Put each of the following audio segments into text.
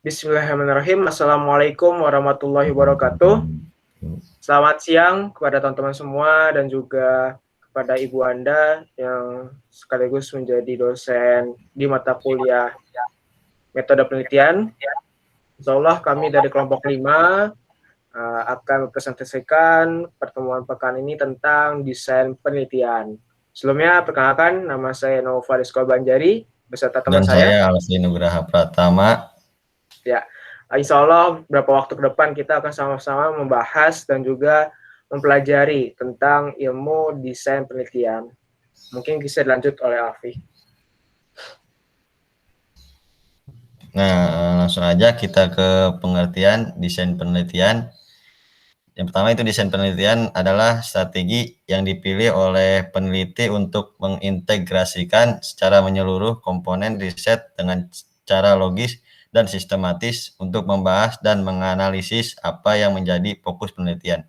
Bismillahirrahmanirrahim. Assalamualaikum warahmatullahi wabarakatuh. Selamat siang kepada teman-teman semua dan juga kepada Ibu Anda yang sekaligus menjadi dosen di mata kuliah metode penelitian. Insya Allah kami dari kelompok 5 akan mempresentasikan pertemuan pekan ini tentang desain penelitian. Sebelumnya, perkenalkan, nama saya Nova Rizko Banjari, beserta teman Dan saya. saya Alfi Nugraha Pratama. Ya, insya Allah beberapa waktu ke depan kita akan sama-sama membahas dan juga mempelajari tentang ilmu desain penelitian. Mungkin bisa dilanjut oleh Alfi. Nah, langsung aja kita ke pengertian desain penelitian. Yang pertama itu desain penelitian adalah strategi yang dipilih oleh peneliti untuk mengintegrasikan secara menyeluruh komponen riset dengan cara logis dan sistematis untuk membahas dan menganalisis apa yang menjadi fokus penelitian.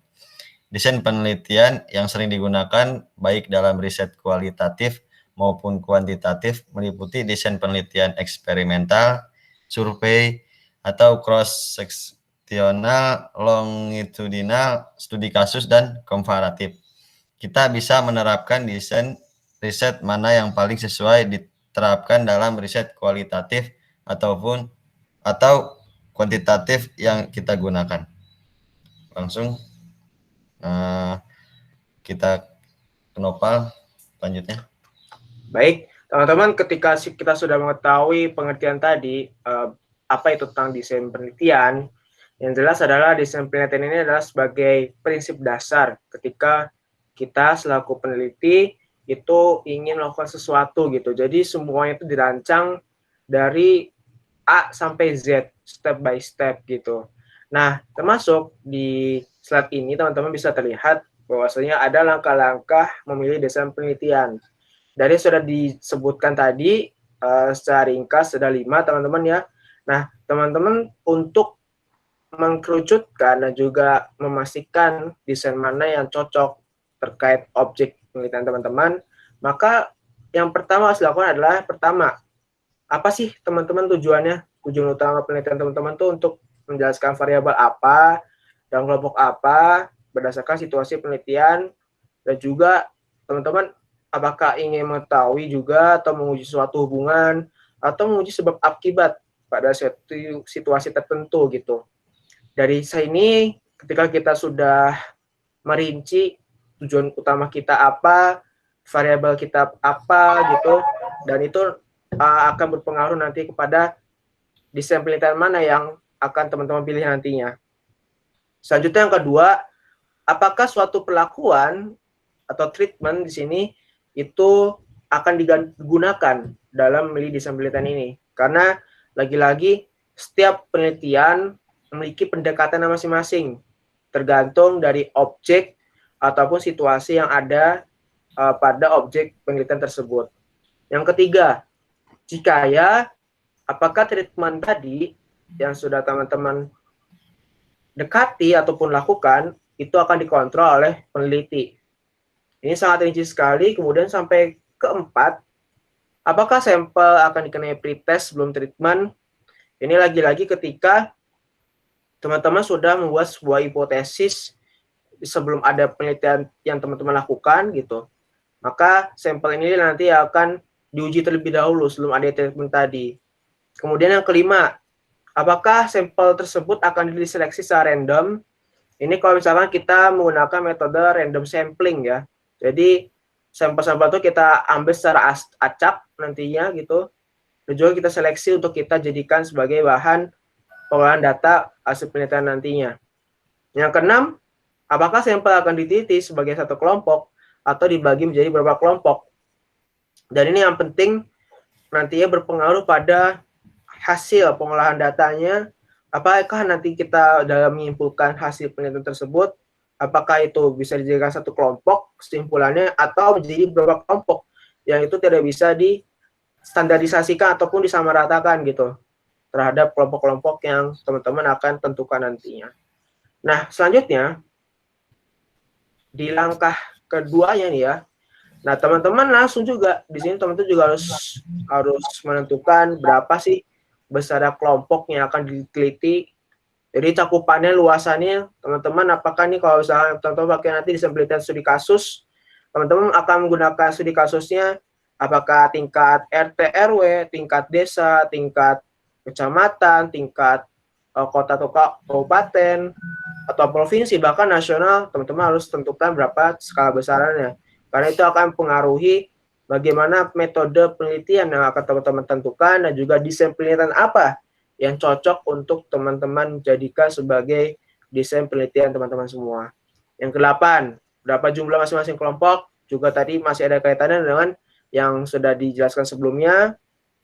Desain penelitian yang sering digunakan baik dalam riset kualitatif maupun kuantitatif meliputi desain penelitian eksperimental, survei, atau cross-sectional, longitudinal, studi kasus, dan komparatif. Kita bisa menerapkan desain riset mana yang paling sesuai diterapkan dalam riset kualitatif atau kuantitatif yang kita gunakan. Langsung kita ke Nopal selanjutnya. Baik, teman-teman, ketika kita sudah mengetahui pengertian tadi, apa itu tentang desain penelitian, yang jelas adalah desain penelitian ini adalah sebagai prinsip dasar ketika kita selaku peneliti itu ingin melakukan sesuatu gitu. Jadi semuanya itu dirancang dari A sampai Z, step by step gitu. Nah, termasuk di slide ini teman-teman bisa terlihat bahwasanya ada langkah-langkah memilih desain penelitian. Dari sudah disebutkan tadi secara ringkas ada 5 teman-teman ya. Nah, teman-teman untuk mengkerucutkan dan juga memastikan desain mana yang cocok terkait objek penelitian teman-teman, maka yang pertama harus dilakukan adalah pertama, apa sih teman-teman tujuannya? Tujuan utama penelitian teman-teman tuh untuk menjelaskan variabel apa dan kelompok apa berdasarkan situasi penelitian, dan juga teman-teman apakah ingin mengetahui juga atau menguji suatu hubungan atau menguji sebab akibat pada suatu situasi tertentu gitu. Dari sini ketika kita sudah merinci tujuan utama kita apa, variabel kita apa gitu, dan itu akan berpengaruh nanti kepada desain penelitian mana yang akan teman-teman pilih nantinya. Selanjutnya yang kedua, apakah suatu perlakuan atau treatment di sini itu akan digunakan dalam memilih desain penelitian ini. Karena lagi-lagi setiap penelitian memiliki pendekatan masing-masing, tergantung dari objek ataupun situasi yang ada pada objek penelitian tersebut. Yang ketiga, jika ya, apakah treatment tadi yang sudah teman-teman dekati ataupun lakukan itu akan dikontrol oleh peneliti. Ini sangat rinci sekali. Kemudian sampai keempat, apakah sampel akan dikenai pretest sebelum treatment? Ini lagi-lagi ketika teman-teman sudah membuat sebuah hipotesis sebelum ada penelitian yang teman-teman lakukan gitu. Maka sampel ini nanti akan diuji terlebih dahulu sebelum ada treatment tadi. Kemudian yang kelima, apakah sampel tersebut akan diseleksi secara random? Ini kalau misalkan kita menggunakan metode random sampling ya. Jadi sampel-sampel itu kita ambil secara acak nantinya gitu. Dan juga kita seleksi untuk kita jadikan sebagai bahan pengolahan data hasil penelitian nantinya. Yang keenam, apakah sampel akan diteliti sebagai satu kelompok atau dibagi menjadi beberapa kelompok? Dan ini yang penting nantinya berpengaruh pada hasil pengolahan datanya. Apakah nanti kita dalam menyimpulkan hasil penelitian tersebut, apakah itu bisa dijadikan satu kelompok kesimpulannya atau menjadi beberapa kelompok yang itu tidak bisa distandarisasikan ataupun disamaratakan gitu terhadap kelompok-kelompok yang teman-teman akan tentukan nantinya. Nah, selanjutnya di langkah keduanya nih ya. Nah, teman-teman langsung juga di sini teman-teman juga harus menentukan berapa sih beserta kelompok yang akan diteliti. Jadi cakupannya, luasannya, teman-teman, apakah nih kalau misalnya teman-teman pakai nanti desain penelitian studi kasus, teman-teman akan menggunakan studi kasusnya apakah tingkat RT RW, tingkat desa, tingkat kecamatan, tingkat kota atau kabupaten, atau provinsi, bahkan nasional, teman-teman harus tentukan berapa skala besarannya. Karena itu akan mempengaruhi bagaimana metode penelitian yang akan teman-teman tentukan, dan juga desain penelitian apa yang cocok untuk teman-teman jadikan sebagai desain penelitian teman-teman semua. Yang ke-8, berapa jumlah masing-masing kelompok, juga tadi masih ada kaitannya dengan yang sudah dijelaskan sebelumnya.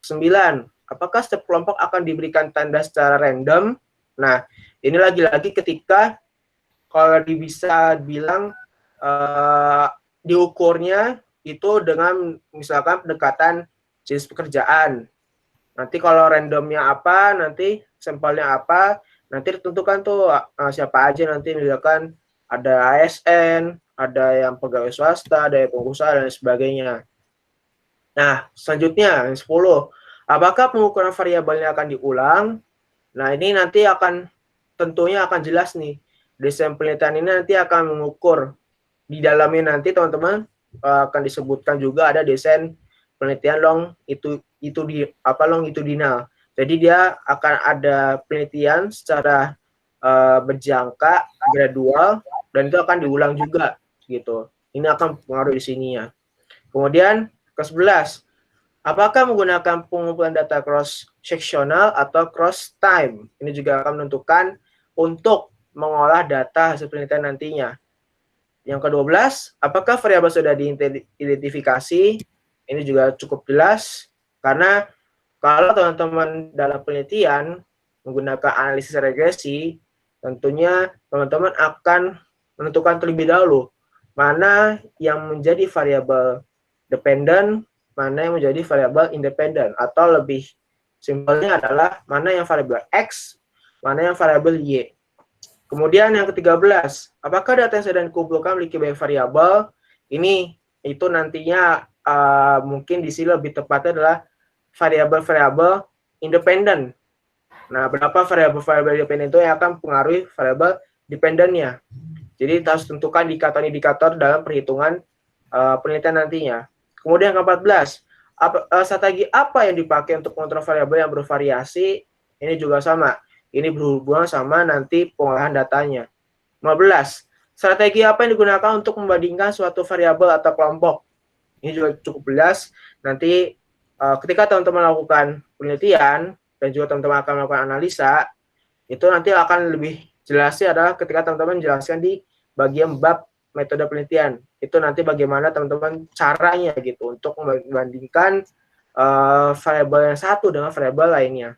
9, apakah setiap kelompok akan diberikan tanda secara random? Nah, ini lagi-lagi ketika kalau bisa bilang diukurnya itu dengan misalkan pendekatan jenis pekerjaan. Nanti kalau randomnya apa, nanti sampelnya apa, nanti ditentukan tuh siapa aja nanti, misalkan ada ASN, ada yang pegawai swasta, ada yang pengusaha, dan sebagainya. Nah, selanjutnya yang 10, apakah pengukuran variabelnya akan diulang? Nah, ini nanti akan tentunya akan jelas nih. Desain penelitian ini nanti akan mengukur di dalamnya, nanti teman-teman akan disebutkan juga ada desain penelitian longitudinal. Jadi dia akan ada penelitian secara berjangka, gradual, dan itu akan diulang juga gitu. Ini akan pengaruh di sini ya. Kemudian ke-11, apakah menggunakan pengumpulan data cross-sectional atau cross-time? Ini juga akan menentukan untuk mengolah data hasil penelitian nantinya. Yang ke-12, apakah variabel sudah diidentifikasi? Ini juga cukup jelas, karena kalau teman-teman dalam penelitian menggunakan analisis regresi, tentunya teman-teman akan menentukan terlebih dahulu mana yang menjadi variabel dependent, mana yang menjadi variabel independent, atau lebih simpelnya adalah mana yang variabel X, mana yang variabel Y. Kemudian yang ke-13, apakah data yang sudah dikumpulkan memiliki banyak variabel? Ini itu nantinya mungkin di sini lebih tepatnya adalah variabel-variabel independen. Nah, berapa variabel-variabel independen itu yang akan mempengaruhi variabel dependennya. Jadi harus tentukan indikator-indikator dalam perhitungan penelitian nantinya. Kemudian ke-14, strategi apa yang dipakai untuk mengontrol variabel yang bervariasi? Ini juga sama. Ini berhubungan sama nanti pengolahan datanya. 15, strategi apa yang digunakan untuk membandingkan suatu variabel atau kelompok? Ini juga cukup jelas. Nanti ketika teman-teman melakukan penelitian dan juga teman-teman akan melakukan analisa, itu nanti akan lebih jelasnya adalah ketika teman-teman menjelaskan di bagian bab metode penelitian. Itu nanti bagaimana teman-teman caranya gitu untuk membandingkan variabel yang satu dengan variabel lainnya.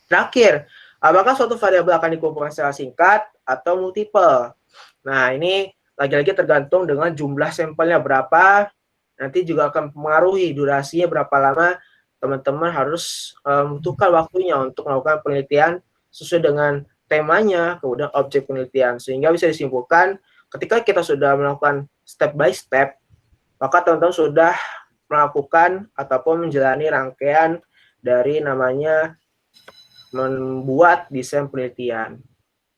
Terakhir, apakah suatu variabel akan dikumpulkan secara singkat atau multiple? Nah, ini lagi-lagi tergantung dengan jumlah sampelnya berapa, nanti juga akan mempengaruhi durasinya berapa lama teman-teman harus membutuhkan waktunya untuk melakukan penelitian sesuai dengan temanya, kemudian objek penelitian. Sehingga bisa disimpulkan, ketika kita sudah melakukan step by step, maka teman-teman sudah melakukan ataupun menjalani rangkaian dari namanya membuat desain penelitian.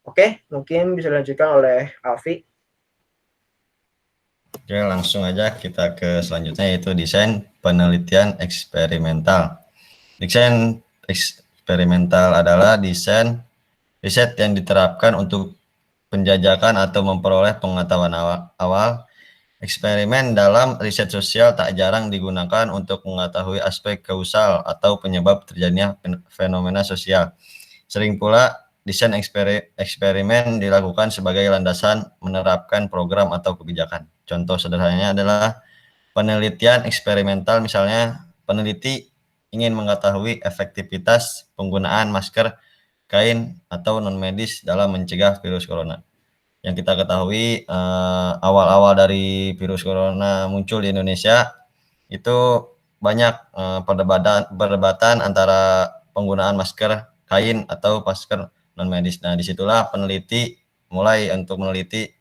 Oke, mungkin bisa dilanjutkan oleh Alfi. Oke, langsung aja kita ke selanjutnya, yaitu desain penelitian eksperimental. Desain eksperimental adalah desain riset yang diterapkan untuk penjajakan atau memperoleh pengetahuan awal. Eksperimen dalam riset sosial tak jarang digunakan untuk mengetahui aspek kausal atau penyebab terjadinya fenomena sosial. Sering pula desain eksperimen dilakukan sebagai landasan menerapkan program atau kebijakan. Contoh sederhananya adalah penelitian eksperimental, misalnya peneliti ingin mengetahui efektivitas penggunaan masker kain atau non-medis dalam mencegah virus corona. Yang kita ketahui awal-awal dari virus corona muncul di Indonesia itu banyak perdebatan antara penggunaan masker kain atau masker non medis. Nah, disitulah peneliti mulai untuk meneliti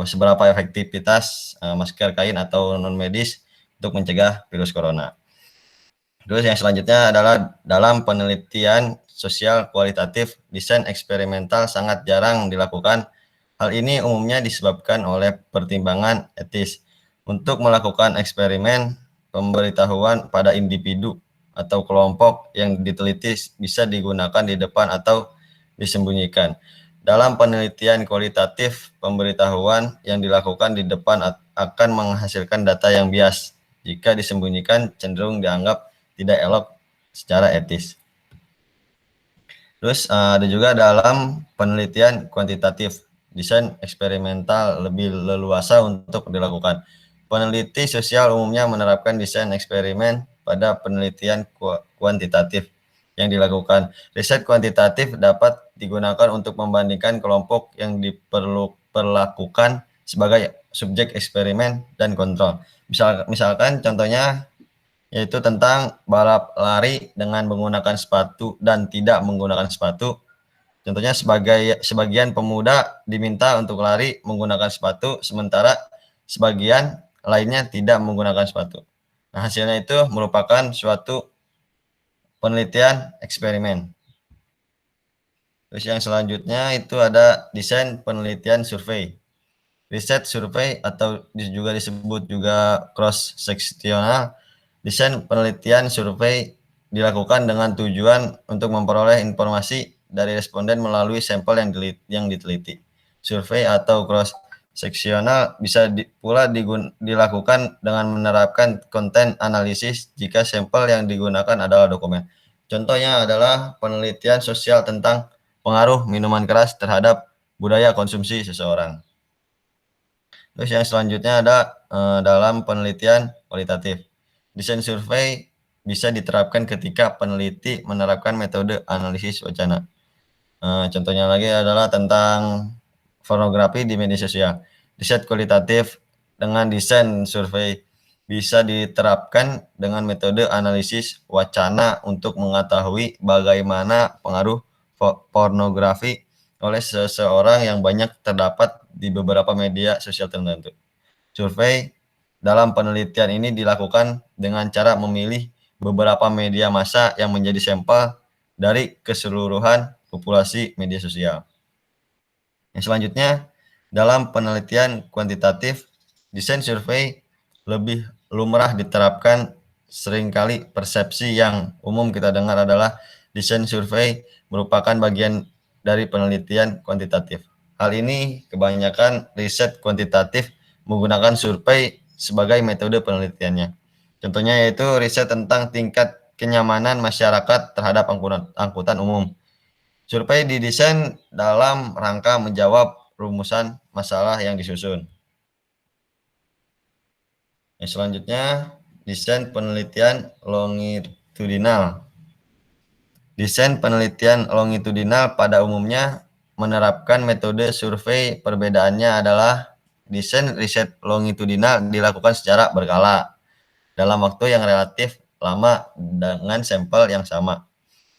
seberapa efektivitas masker kain atau non medis untuk mencegah virus corona. Terus yang selanjutnya adalah dalam penelitian sosial kualitatif, desain eksperimental sangat jarang dilakukan. Hal ini umumnya disebabkan oleh pertimbangan etis. Untuk melakukan eksperimen, pemberitahuan pada individu atau kelompok yang diteliti bisa digunakan di depan atau disembunyikan. Dalam penelitian kualitatif, pemberitahuan yang dilakukan di depan akan menghasilkan data yang bias. Jika disembunyikan, cenderung dianggap tidak elok secara etis. Terus ada juga dalam penelitian kuantitatif, desain eksperimental lebih leluasa untuk dilakukan. Peneliti sosial umumnya menerapkan desain eksperimen pada penelitian kuantitatif yang dilakukan. Riset kuantitatif dapat digunakan untuk membandingkan kelompok yang diperlakukan sebagai subjek eksperimen dan kontrol. Misalkan contohnya yaitu tentang balap lari dengan menggunakan sepatu dan tidak menggunakan sepatu. Contohnya sebagian pemuda diminta untuk lari menggunakan sepatu, sementara sebagian lainnya tidak menggunakan sepatu. Nah, hasilnya itu merupakan suatu penelitian eksperimen. Terus yang selanjutnya itu ada desain penelitian survei. Riset survei atau juga disebut juga cross sectional. Desain penelitian survei dilakukan dengan tujuan untuk memperoleh informasi dari responden melalui sampel yang diteliti. Survei atau cross sectional bisa pula dilakukan dengan menerapkan konten analisis jika sampel yang digunakan adalah dokumen. Contohnya adalah penelitian sosial tentang pengaruh minuman keras terhadap budaya konsumsi seseorang. Terus yang selanjutnya ada dalam penelitian kualitatif. Desain survei bisa diterapkan ketika peneliti menerapkan metode analisis wacana. Contohnya lagi adalah tentang pornografi di media sosial. Riset kualitatif dengan desain survei bisa diterapkan dengan metode analisis wacana untuk mengetahui bagaimana pengaruh pornografi oleh seseorang yang banyak terdapat di beberapa media sosial tertentu. Survei dalam penelitian ini dilakukan dengan cara memilih beberapa media massa yang menjadi sampel dari keseluruhan populasi media sosial. Yang selanjutnya, dalam penelitian kuantitatif, desain survei lebih lumrah diterapkan. Seringkali persepsi yang umum kita dengar adalah desain survei merupakan bagian dari penelitian kuantitatif. Hal ini kebanyakan riset kuantitatif menggunakan survei sebagai metode penelitiannya. Contohnya yaitu riset tentang tingkat kenyamanan masyarakat terhadap angkutan umum. Survei didesain dalam rangka menjawab rumusan masalah yang disusun. Yang selanjutnya, desain penelitian longitudinal. Desain penelitian longitudinal pada umumnya menerapkan metode survei. Perbedaannya adalah desain riset longitudinal dilakukan secara berkala dalam waktu yang relatif lama dengan sampel yang sama.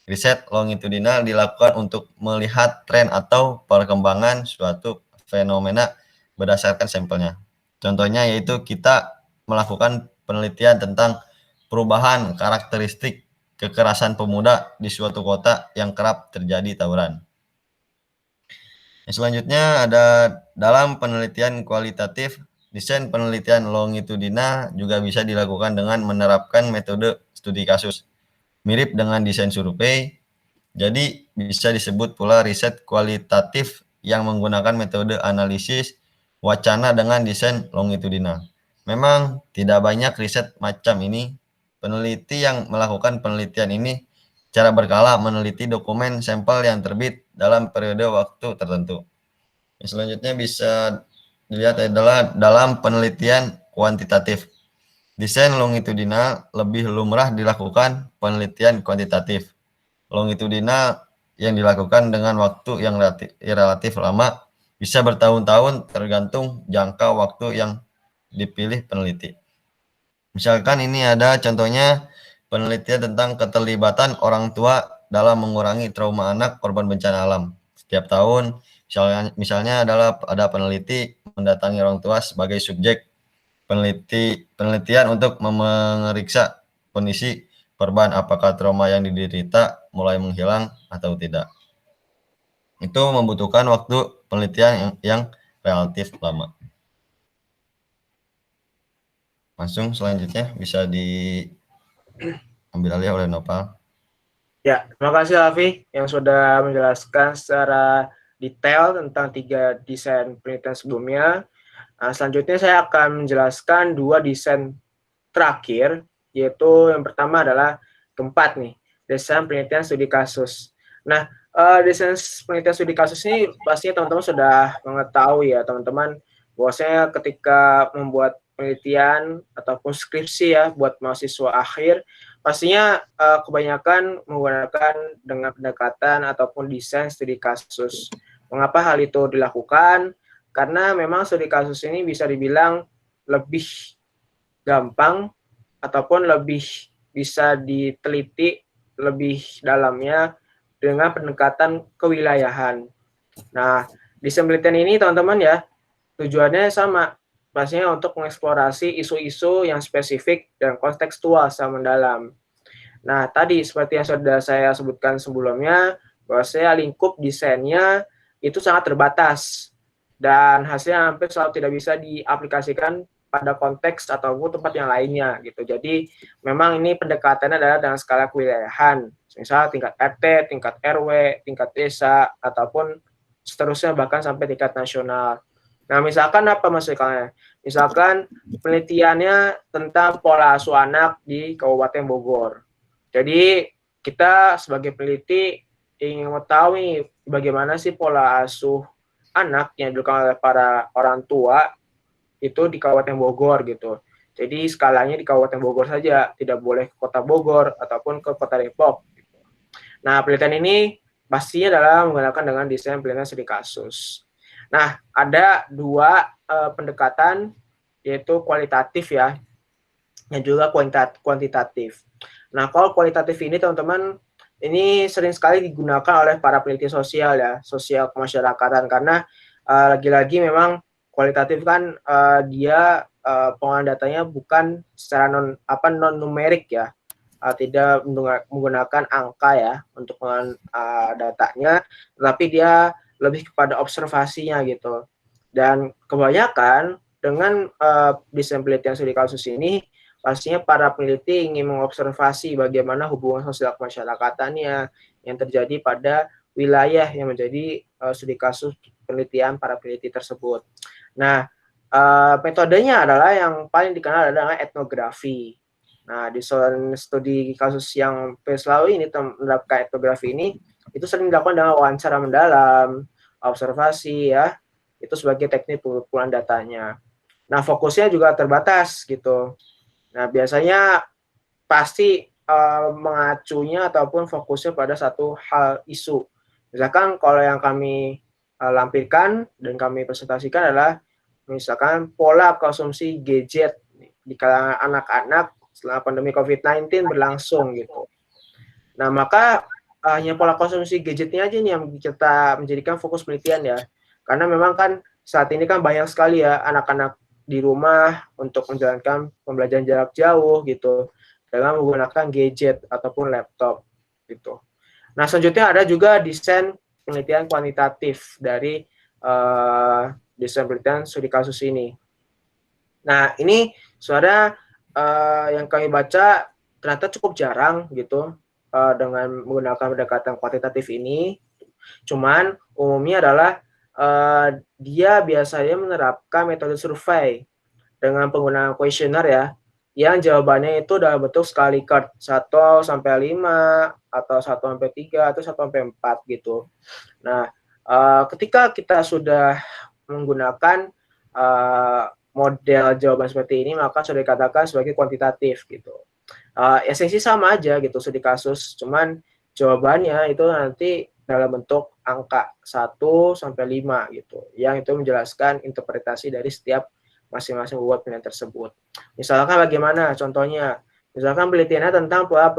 Riset longitudinal dilakukan untuk melihat tren atau perkembangan suatu fenomena berdasarkan sampelnya. Contohnya yaitu kita melakukan penelitian tentang perubahan karakteristik kekerasan pemuda di suatu kota yang kerap terjadi tawuran. Yang selanjutnya ada dalam penelitian kualitatif, desain penelitian longitudinal juga bisa dilakukan dengan menerapkan metode studi kasus. Mirip dengan desain survei, jadi bisa disebut pula riset kualitatif yang menggunakan metode analisis wacana dengan desain longitudinal. Memang tidak banyak riset macam ini. Peneliti yang melakukan penelitian ini secara berkala meneliti dokumen sampel yang terbit dalam periode waktu tertentu. Yang selanjutnya bisa dilihat adalah dalam penelitian kuantitatif. Desain longitudinal lebih lumrah dilakukan penelitian kuantitatif. Longitudinal yang dilakukan dengan waktu yang relatif lama, bisa bertahun-tahun tergantung jangka waktu yang dipilih peneliti. Misalkan ini ada contohnya penelitian tentang keterlibatan orang tua dalam mengurangi trauma anak korban bencana alam. Setiap tahun, misalnya adalah ada peneliti mendatangi orang tua sebagai subjek penelitian untuk memeriksa kondisi korban, apakah trauma yang diderita mulai menghilang atau tidak. Itu membutuhkan waktu penelitian yang relatif lama. Langsung selanjutnya bisa diambil alih oleh Nopal. Ya, terima kasih Alfi yang sudah menjelaskan secara detail tentang 3 desain penelitian sebelumnya. Nah, selanjutnya saya akan menjelaskan 2 desain terakhir, yaitu yang pertama adalah keempat nih, desain penelitian studi kasus. Nah, desain penelitian studi kasus ini pastinya teman-teman sudah mengetahui ya teman-teman, bahwasanya ketika membuat penelitian ataupun skripsi ya buat mahasiswa akhir, pastinya kebanyakan menggunakan dengan pendekatan ataupun desain studi kasus. Mengapa hal itu dilakukan? Karena memang studi kasus ini bisa dibilang lebih gampang ataupun lebih bisa diteliti lebih dalamnya dengan pendekatan kewilayahan. Nah, desain penelitian ini teman-teman ya, tujuannya sama, pastinya untuk mengeksplorasi isu-isu yang spesifik dan kontekstual secara mendalam. Nah, tadi seperti yang sudah saya sebutkan sebelumnya, bahwa saya lingkup desainnya itu sangat terbatas dan hasilnya hampir selalu tidak bisa diaplikasikan pada konteks ataupun tempat yang lainnya gitu. Jadi memang ini pendekatannya adalah dengan skala kewilayahan, misal tingkat RT, tingkat RW, tingkat desa, ataupun seterusnya bahkan sampai tingkat nasional. Nah, misalkan apa maksudnya? Misalkan penelitiannya tentang pola asuh anak di Kabupaten Bogor. Jadi kita sebagai peneliti ingin mengetahui bagaimana sih pola asuh anak yang dilakukan oleh para orang tua itu di Kabupaten Bogor gitu. Jadi skalanya di Kabupaten Bogor saja, tidak boleh ke Kota Bogor ataupun ke Kota Depok. Gitu. Nah, penelitian ini pastinya adalah menggunakan dengan desain penelitian studi kasus. Nah, ada 2 pendekatan, yaitu kualitatif ya, dan juga kuantitatif. Nah, kalau kualitatif ini teman-teman, ini sering sekali digunakan oleh para peneliti sosial ya, sosial kemasyarakatan, karena lagi-lagi memang kualitatif kan dia pengolahan datanya bukan secara non numerik ya, tidak menggunakan angka ya untuk pengolahan datanya, tetapi dia lebih kepada observasinya gitu. Dan kebanyakan dengan desain penelitian studi kasus ini, pastinya para peneliti ingin mengobservasi bagaimana hubungan sosial kemasyarakatannya yang terjadi pada wilayah yang menjadi studi kasus penelitian para peneliti tersebut. Nah, metodenya adalah yang paling dikenal adalah etnografi. Nah, di studi kasus yang selalu ini menerapkan etnografi ini, itu sering dilakukan dengan wawancara mendalam, observasi ya, itu sebagai teknik pengumpulan datanya. Nah, fokusnya juga terbatas gitu. Nah, biasanya pasti mengacunya ataupun fokusnya pada satu hal isu. Misalkan kalau yang kami lampirkan dan kami presentasikan adalah misalkan pola konsumsi gadget di kalangan anak-anak setelah pandemi COVID-19 berlangsung gitu. Nah, maka hanya pola konsumsi gadgetnya aja nih yang kita menjadikan fokus penelitian ya. Karena memang kan saat ini kan banyak sekali ya anak-anak di rumah untuk menjalankan pembelajaran jarak jauh gitu dengan menggunakan gadget ataupun laptop gitu. Nah, selanjutnya ada juga desain penelitian kuantitatif dari desain penelitian studi kasus ini. Nah, ini saudara yang kami baca ternyata cukup jarang gitu dengan menggunakan pendekatan kuantitatif ini. Cuman umumnya adalah dia biasanya menerapkan metode survei dengan penggunaan kuesioner ya, yang jawabannya itu dalam bentuk skala Likert 1 sampai 5 atau 1 sampai 3 atau 1 sampai 4 gitu. Nah, ketika kita sudah menggunakan model jawaban seperti ini, maka sudah dikatakan sebagai kuantitatif gitu. Esensi sama aja gitu studi kasus, cuman jawabannya itu nanti dalam bentuk angka 1 sampai 5 gitu, yang itu menjelaskan interpretasi dari setiap masing-masing bobot penelitian tersebut. Misalkan bagaimana contohnya, misalkan penelitiannya tentang pola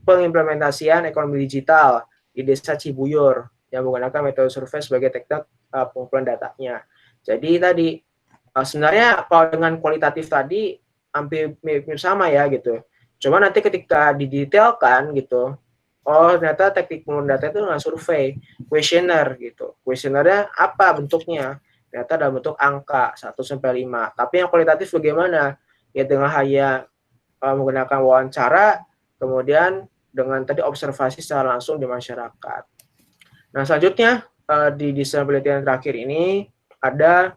pengimplementasian ekonomi digital di desa Cibuyur yang menggunakan metode survei sebagai teknik pengumpulan datanya. Jadi tadi sebenarnya kalau dengan kualitatif tadi hampir mirip sama ya gitu. Cuma nanti ketika didetailkan gitu, oh ternyata teknik pengurusan data itu dengan survei, kuesioner gitu. Kuesionernya apa bentuknya? Ternyata dalam bentuk angka 1 sampai 5. Tapi yang kualitatif bagaimana? Ya dengan hanya menggunakan wawancara, kemudian dengan tadi observasi secara langsung di masyarakat. Nah, selanjutnya di desain penelitian terakhir ini ada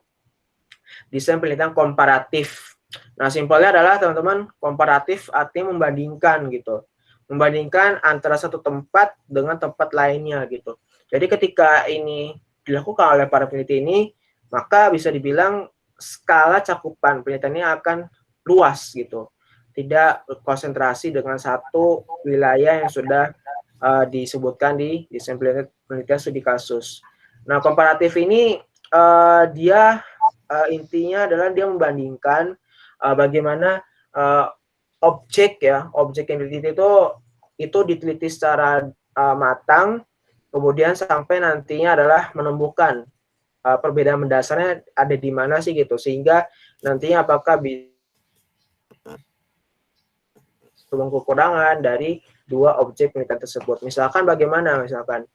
desain penelitian komparatif. Nah, simpelnya adalah teman-teman, komparatif artinya membandingkan gitu. Membandingkan antara satu tempat dengan tempat lainnya gitu. Jadi ketika ini dilakukan oleh para peneliti ini, maka bisa dibilang skala cakupan penelitiannya akan luas gitu. Tidak konsentrasi dengan satu wilayah yang sudah disebutkan di desain penelitian studi kasus. Nah, komparatif ini dia intinya adalah dia membandingkan bagaimana objek yang diteliti itu diteliti secara matang, kemudian sampai nantinya adalah menemukan perbedaan mendasarnya ada di mana sih gitu, sehingga nantinya apakah bisa kekurangan dari dua objek penelitian tersebut. Misalkan bagaimana, misalkan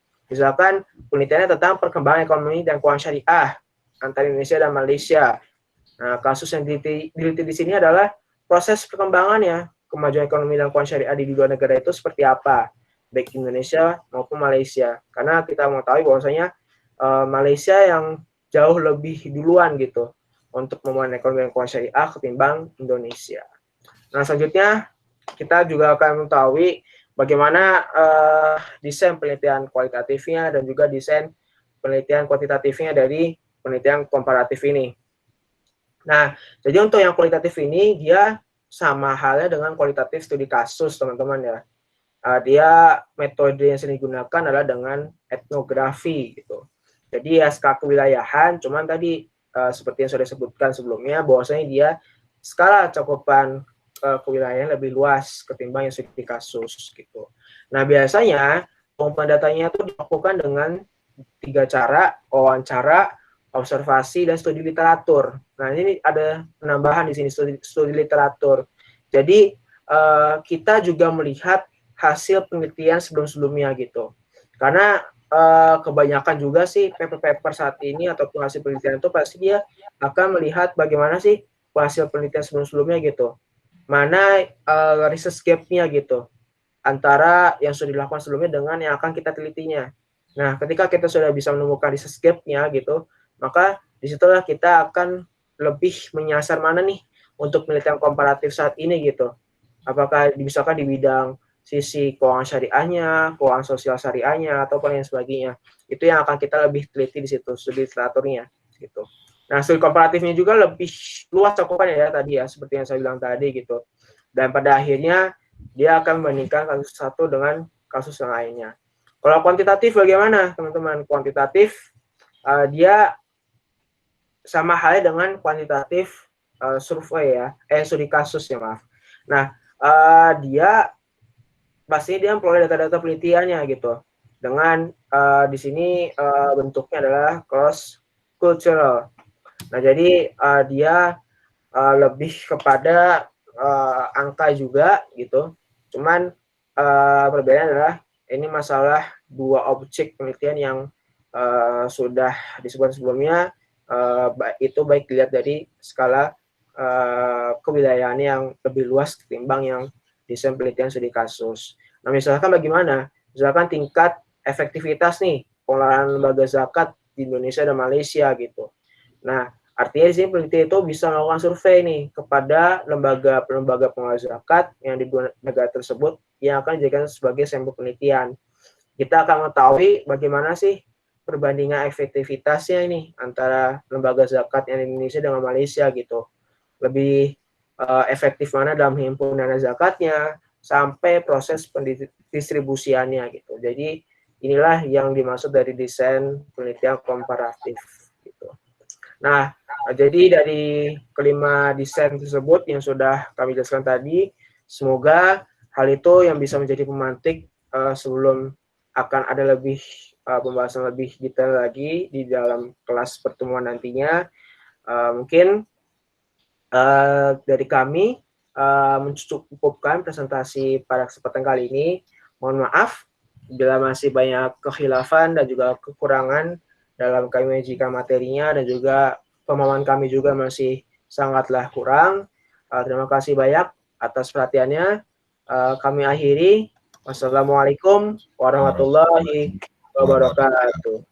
penelitiannya tentang perkembangan ekonomi dan keuangan syariah antara Indonesia dan Malaysia. Nah, kasus yang diteliti di sini adalah proses perkembangannya, kemajuan ekonomi dan keuangan syariah di dua negara itu seperti apa, baik Indonesia maupun Malaysia. Karena kita mengetahui bahwasanya Malaysia yang jauh lebih duluan gitu untuk membangun ekonomi dan keuangan syariah ketimbang Indonesia. Nah, selanjutnya kita juga akan mengetahui bagaimana desain penelitian kualitatifnya dan juga desain penelitian kuantitatifnya dari penelitian komparatif ini. Nah, jadi untuk yang kualitatif ini dia sama halnya dengan kualitatif studi kasus, teman-teman ya. Dia metode yang sering digunakan adalah dengan etnografi gitu. Jadi ya skala kewilayahan, cuman tadi seperti yang sudah disebutkan sebelumnya bahwasanya dia skala cakupan kewilayahan lebih luas ketimbang yang studi kasus gitu. Nah, biasanya pengumpulan datanya itu dilakukan dengan 3 cara: wawancara, observasi, dan studi literatur. Nah, ini ada penambahan di sini, studi literatur. Jadi kita juga melihat hasil penelitian sebelum-sebelumnya gitu. Karena kebanyakan juga sih paper-paper saat ini ataupun hasil penelitian itu pasti dia akan melihat bagaimana sih hasil penelitian sebelum-sebelumnya gitu. Mana research gap-nya gitu antara yang sudah dilakukan sebelumnya dengan yang akan kita telitinya. Nah, ketika kita sudah bisa menemukan research gap-nya gitu, maka disitulah kita akan lebih menyasar mana nih untuk penelitian komparatif saat ini gitu. Apakah misalkan di bidang sisi keuangan syariahnya, keuangan sosial syariahnya, atau lain sebagainya. Itu yang akan kita lebih teliti di situ, studi literaturnya gitu. Nah, studi komparatifnya juga lebih luas cakupannya ya tadi ya, seperti yang saya bilang tadi gitu. Dan pada akhirnya dia akan membandingkan kasus satu dengan kasus yang lainnya. Kalau kuantitatif bagaimana, teman-teman? Kuantitatif dia sama halnya dengan kuantitatif survei ya, studi kasus ya maaf. Nah, dia pastinya dia memperoleh data-data penelitiannya gitu. Dengan di sini bentuknya adalah cross cultural. Nah, jadi dia lebih kepada angka juga gitu. Cuman perbedaan adalah ini masalah dua objek penelitian yang sudah disebut sebelumnya, itu baik dilihat dari skala kewilayahan yang lebih luas ketimbang yang desain penelitian studi kasus. Nah, misalkan bagaimana? Misalkan tingkat efektivitas nih pengelolaan lembaga zakat di Indonesia dan Malaysia gitu. Nah, artinya di sini peneliti itu bisa melakukan survei nih kepada lembaga pengelola zakat yang di dua negara tersebut yang akan dijadikan sebagai sampel penelitian. Kita akan mengetahui bagaimana sih perbandingan efektivitasnya ini antara lembaga zakat yang di Indonesia dengan Malaysia gitu. Lebih efektif mana dalam menghimpun dana zakatnya sampai proses pendistribusiannya gitu. Jadi inilah yang dimaksud dari desain penelitian komparatif gitu. Nah, jadi dari kelima desain tersebut yang sudah kami jelaskan tadi, semoga hal itu yang bisa menjadi pemantik sebelum akan ada lebih pembahasan lebih detail lagi di dalam kelas pertemuan nantinya. Mungkin dari kami mencukupkan presentasi pada kesempatan kali ini. Mohon maaf bila masih banyak kekhilafan dan juga kekurangan dalam kami menyajikan materinya, dan juga pemahaman kami juga masih sangatlah kurang. Terima kasih banyak atas perhatiannya. Kami akhiri. Wassalamualaikum warahmatullahi wabarakatuh.